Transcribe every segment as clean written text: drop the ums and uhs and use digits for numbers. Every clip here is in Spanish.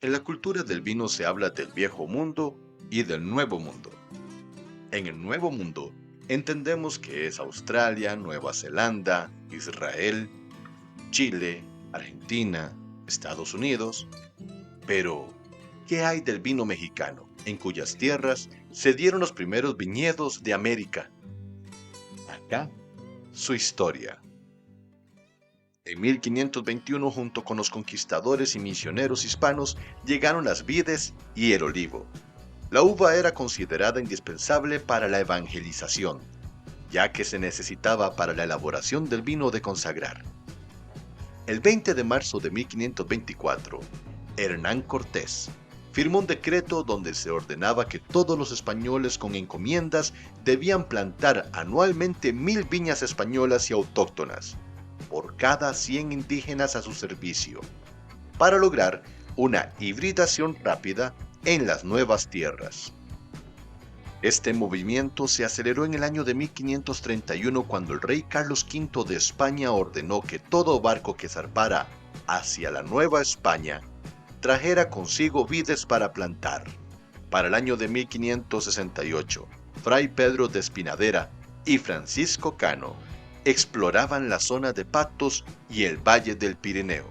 En la cultura del vino se habla del viejo mundo y del nuevo mundo. En el nuevo mundo entendemos que es Australia, Nueva Zelanda, Israel, Chile, Argentina, Estados Unidos. Pero, ¿qué hay del vino mexicano, en cuyas tierras se dieron los primeros viñedos de América? Acá, su historia. En 1521, junto con los conquistadores y misioneros hispanos, llegaron las vides y el olivo. La uva era considerada indispensable para la evangelización, ya que se necesitaba para la elaboración del vino de consagrar. El 20 de marzo de 1524, Hernán Cortés firmó un decreto donde se ordenaba que todos los españoles con encomiendas debían plantar anualmente 1000 viñas españolas y autóctonas, por cada 100 indígenas a su servicio, para lograr una hibridación rápida en las nuevas tierras. Este movimiento se aceleró en el año de 1531 cuando el rey Carlos V de España ordenó que todo barco que zarpara hacia la Nueva España trajera consigo vides para plantar. Para el año de 1568, Fray Pedro de Espinadera y Francisco Cano exploraban la zona de Patos y el Valle del Pirineo,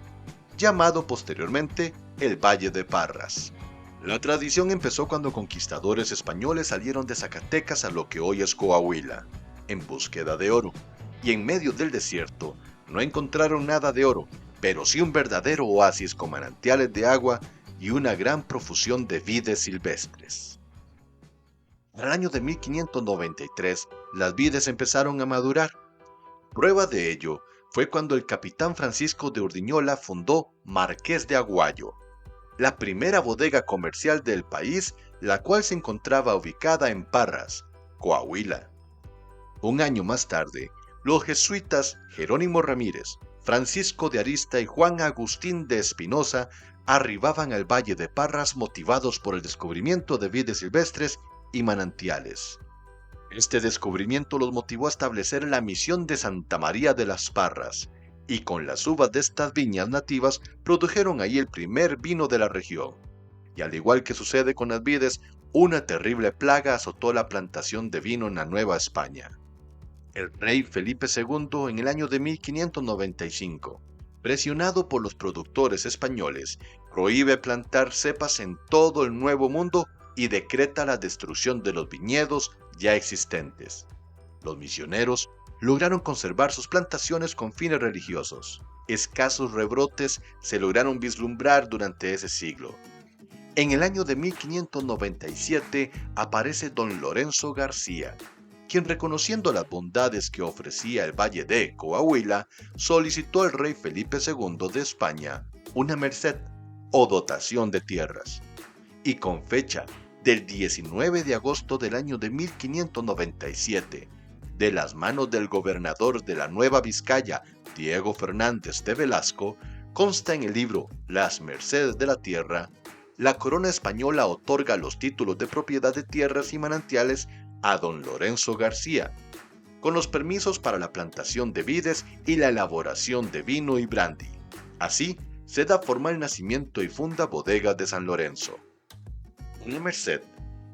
llamado posteriormente el Valle de Parras. La tradición empezó cuando conquistadores españoles salieron de Zacatecas a lo que hoy es Coahuila, en búsqueda de oro, y en medio del desierto no encontraron nada de oro, pero sí un verdadero oasis con manantiales de agua y una gran profusión de vides silvestres. Para el año de 1593, las vides empezaron a madurar. Prueba de ello fue cuando el capitán Francisco de Urdiñola fundó Marqués de Aguayo, la primera bodega comercial del país, la cual se encontraba ubicada en Parras, Coahuila. Un año más tarde, los jesuitas Jerónimo Ramírez, Francisco de Arista y Juan Agustín de Espinosa arribaban al Valle de Parras motivados por el descubrimiento de vides silvestres y manantiales. Este descubrimiento los motivó a establecer la misión de Santa María de las Parras, y con las uvas de estas viñas nativas produjeron ahí el primer vino de la región. Y al igual que sucede con las vides, una terrible plaga azotó la plantación de vino en la Nueva España. El rey Felipe II, en el año de 1595, presionado por los productores españoles, prohíbe plantar cepas en todo el Nuevo Mundo y decreta la destrucción de los viñedos ya existentes. Los misioneros lograron conservar sus plantaciones con fines religiosos. Escasos rebrotes se lograron vislumbrar durante ese siglo. En el año de 1597 aparece don Lorenzo García, quien, reconociendo las bondades que ofrecía el Valle de Coahuila, solicitó al rey Felipe II de España una merced o dotación de tierras. Y con fecha del 19 de agosto del año de 1597, de las manos del gobernador de la Nueva Vizcaya, Diego Fernández de Velasco, consta en el libro Las Mercedes de la Tierra, la corona española otorga los títulos de propiedad de tierras y manantiales a don Lorenzo García, con los permisos para la plantación de vides y la elaboración de vino y brandy. Así, se da forma al nacimiento y funda Bodegas de San Lorenzo. Una merced,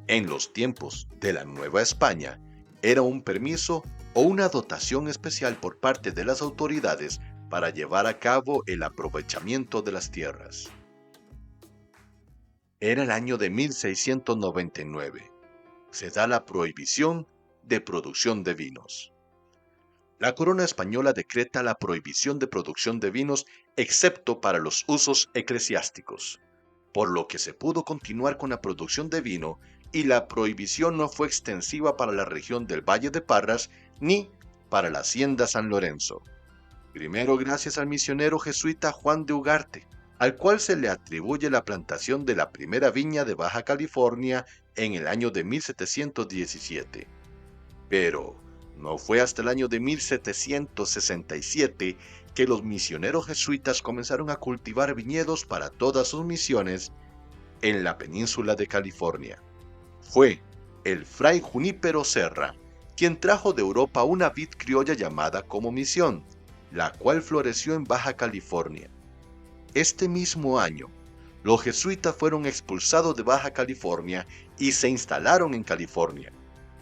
en los tiempos de la Nueva España, era un permiso o una dotación especial por parte de las autoridades para llevar a cabo el aprovechamiento de las tierras. Era el año de 1699. Se da la prohibición de producción de vinos. La corona española decreta la prohibición de producción de vinos excepto para los usos eclesiásticos, por lo que se pudo continuar con la producción de vino y la prohibición no fue extensiva para la región del Valle de Parras ni para la hacienda San Lorenzo. Primero gracias al misionero jesuita Juan de Ugarte, al cual se le atribuye la plantación de la primera viña de Baja California en el año de 1717. Pero no fue hasta el año de 1767 que los misioneros jesuitas comenzaron a cultivar viñedos para todas sus misiones en la península de California. Fue el fray Junípero Serra quien trajo de Europa una vid criolla llamada como misión, la cual floreció en Baja California. Este mismo año, Los jesuitas fueron expulsados de Baja California y se instalaron en California.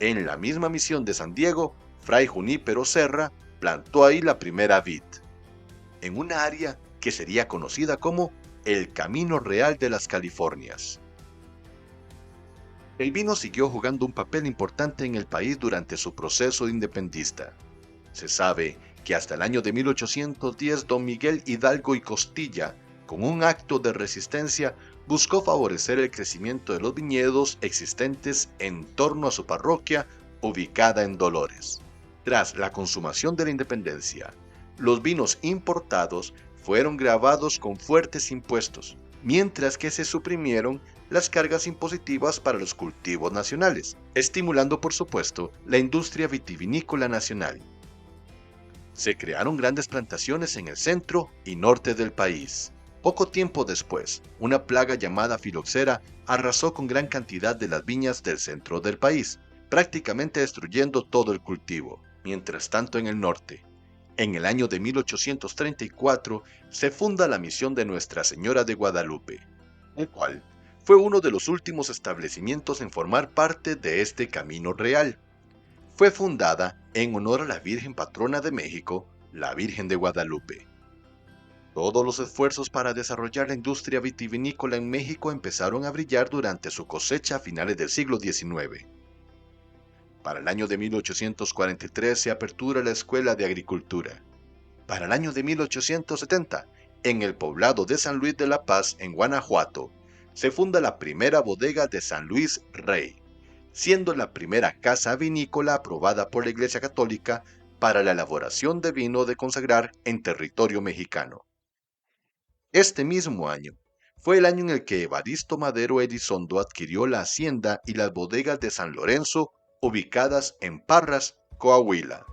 En la misma misión de San Diego, Fray Junípero Serra plantó ahí la primera vid, en una área que sería conocida como el Camino Real de las Californias. El vino siguió jugando un papel importante en el país durante su proceso independentista. Se sabe que hasta el año de 1810 don Miguel Hidalgo y Costilla, con un acto de resistencia, buscó favorecer el crecimiento de los viñedos existentes en torno a su parroquia, ubicada en Dolores. Tras la consumación de la independencia, los vinos importados fueron gravados con fuertes impuestos, mientras que se suprimieron las cargas impositivas para los cultivos nacionales, estimulando por supuesto la industria vitivinícola nacional. Se crearon grandes plantaciones en el centro y norte del país. Poco tiempo después, una plaga llamada filoxera arrasó con gran cantidad de las viñas del centro del país, prácticamente destruyendo todo el cultivo. Mientras tanto, en el norte, en el año de 1834, se funda la misión de Nuestra Señora de Guadalupe, el cual fue uno de los últimos establecimientos en formar parte de este camino real. Fue fundada en honor a la Virgen Patrona de México, la Virgen de Guadalupe. Todos los esfuerzos para desarrollar la industria vitivinícola en México empezaron a brillar durante su cosecha a finales del siglo XIX. Para el año de 1843 se apertura la Escuela de Agricultura. Para el año de 1870, en el poblado de San Luis de la Paz, en Guanajuato, se funda la primera bodega de San Luis Rey, siendo la primera casa vinícola aprobada por la Iglesia Católica para la elaboración de vino de consagrar en territorio mexicano. Este mismo año fue el año en el que Evaristo Madero Elizondo adquirió la hacienda y las bodegas de San Lorenzo, ubicadas en Parras, Coahuila.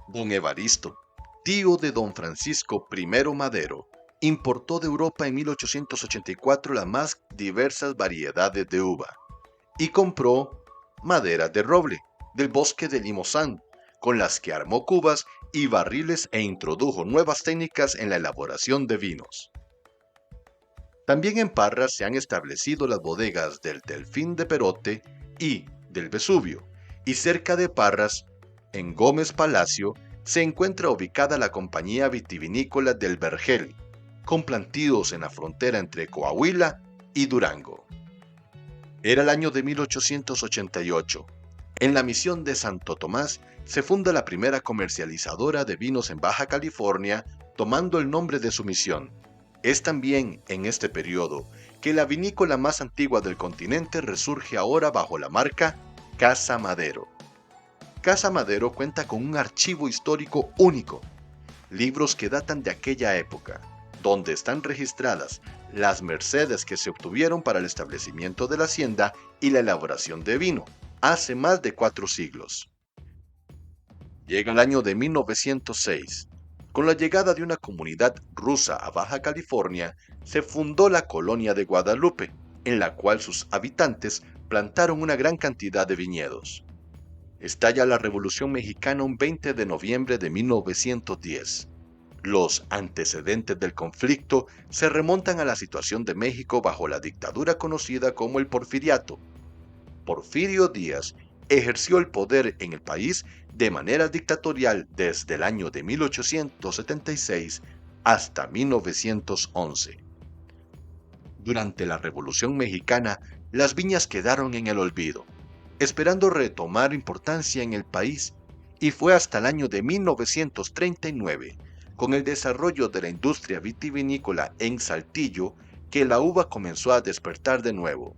Don Evaristo, tío de don Francisco I. Madero, importó de Europa en 1884 las más diversas variedades de uva y compró madera de roble del bosque de Limosán, con las que armó cubas y barriles e introdujo nuevas técnicas en la elaboración de vinos. También en Parras se han establecido las bodegas del Delfín de Perote y del Vesubio, y cerca de Parras, en Gómez Palacio, se encuentra ubicada la compañía vitivinícola del Vergel, con plantíos en la frontera entre Coahuila y Durango. Era el año de 1888. En la misión de Santo Tomás se funda la primera comercializadora de vinos en Baja California, tomando el nombre de su misión. Es también en este periodo que la vinícola más antigua del continente resurge ahora bajo la marca Casa Madero. Casa Madero cuenta con un archivo histórico único, libros que datan de aquella época, donde están registradas las mercedes que se obtuvieron para el establecimiento de la hacienda y la elaboración de vino, hace más de 4 siglos. Llega el año de 1906. Con la llegada de una comunidad rusa a Baja California, se fundó la colonia de Guadalupe, en la cual sus habitantes plantaron una gran cantidad de viñedos. Estalla la Revolución Mexicana un 20 de noviembre de 1910. Los antecedentes del conflicto se remontan a la situación de México bajo la dictadura conocida como el Porfiriato. Porfirio Díaz ejerció el poder en el país de manera dictatorial desde el año de 1876 hasta 1911. Durante la Revolución Mexicana, las viñas quedaron en el olvido, esperando retomar importancia en el país, y fue hasta el año de 1939, con el desarrollo de la industria vitivinícola en Saltillo, que la uva comenzó a despertar de nuevo.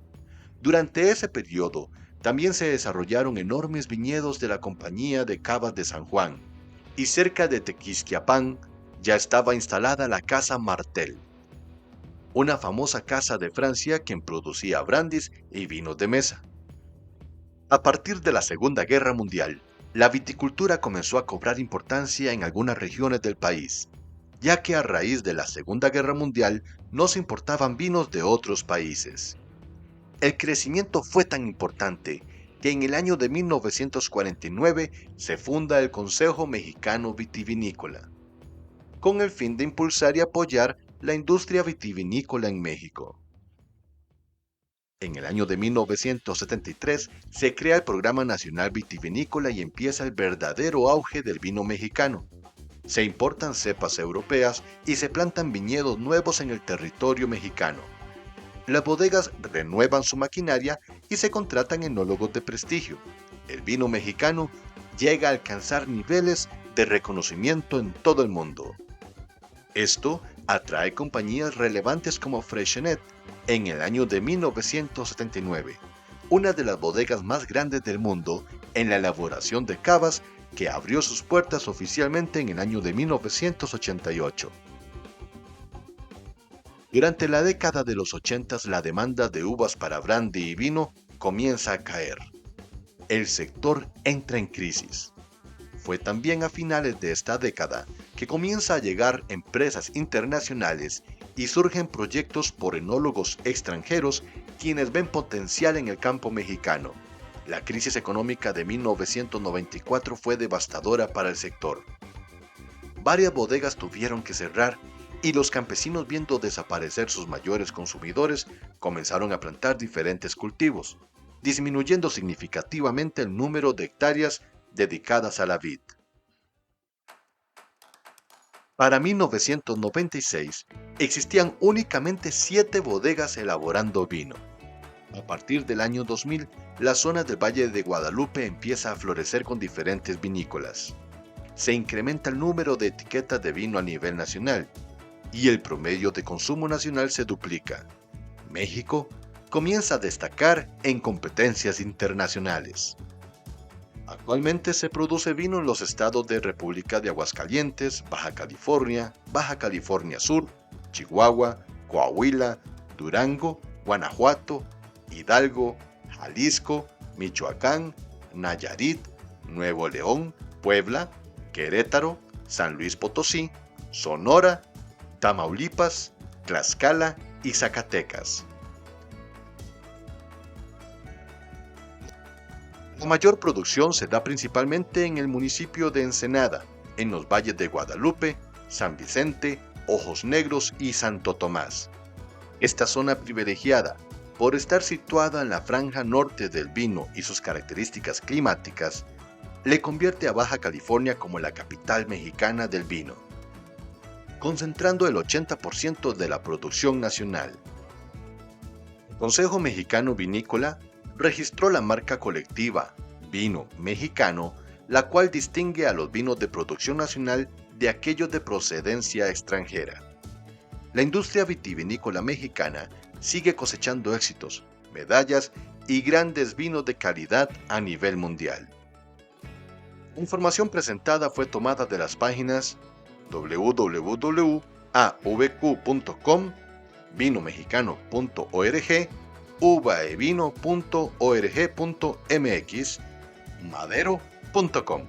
Durante ese periodo, también se desarrollaron enormes viñedos de la Compañía de Cavas de San Juan, y cerca de Tequisquiapan ya estaba instalada la Casa Martel, una famosa casa de Francia quien producía brandis y vinos de mesa. A partir de la Segunda Guerra Mundial, la viticultura comenzó a cobrar importancia en algunas regiones del país, ya que a raíz de la Segunda Guerra Mundial no se importaban vinos de otros países. El crecimiento fue tan importante que en el año de 1949 se funda el Consejo Mexicano Vitivinícola, con el fin de impulsar y apoyar la industria vitivinícola en México. En el año de 1973 se crea el Programa Nacional Vitivinícola y empieza el verdadero auge del vino mexicano. Se importan cepas europeas y se plantan viñedos nuevos en el territorio mexicano. Las bodegas renuevan su maquinaria y se contratan enólogos de prestigio. El vino mexicano llega a alcanzar niveles de reconocimiento en todo el mundo. Esto atrae compañías relevantes como Freixenet en el año de 1979, una de las bodegas más grandes del mundo en la elaboración de cavas, que abrió sus puertas oficialmente en el año de 1988. Durante la década de los 80 la demanda de uvas para brandy y vino comienza a caer. El sector entra en crisis. Fue también a finales de esta década que comienza a llegar empresas internacionales y surgen proyectos por enólogos extranjeros quienes ven potencial en el campo mexicano. La crisis económica de 1994 fue devastadora para el sector. Varias bodegas tuvieron que cerrar y los campesinos, viendo desaparecer sus mayores consumidores, comenzaron a plantar diferentes cultivos, disminuyendo significativamente el número de hectáreas dedicadas a la vid. Para 1996 existían únicamente 7 bodegas elaborando vino. A partir del año 2000, la zona del Valle de Guadalupe empieza a florecer con diferentes vinícolas. Se incrementa el número de etiquetas de vino a nivel nacional y el promedio de consumo nacional se duplica. México comienza a destacar en competencias internacionales. Actualmente se produce vino en los estados de República de Aguascalientes, Baja California Sur, Chihuahua, Coahuila, Durango, Guanajuato, Hidalgo, Jalisco, Michoacán, Nayarit, Nuevo León, Puebla, Querétaro, San Luis Potosí, Sonora, Tamaulipas, Tlaxcala y Zacatecas. La mayor producción se da principalmente en el municipio de Ensenada, en los valles de Guadalupe, San Vicente, Ojos Negros y Santo Tomás. Esta zona privilegiada, por estar situada en la franja norte del vino y sus características climáticas, le convierte a Baja California como la capital mexicana del vino, concentrando el 80% de la producción nacional. El Consejo Mexicano Vinícola registró la marca colectiva Vino Mexicano, la cual distingue a los vinos de producción nacional de aquellos de procedencia extranjera. La industria vitivinícola mexicana sigue cosechando éxitos, medallas y grandes vinos de calidad a nivel mundial. La información presentada fue tomada de las páginas www.avq.com, vinomexicano.org, uvaevino.org.mx, madero.com.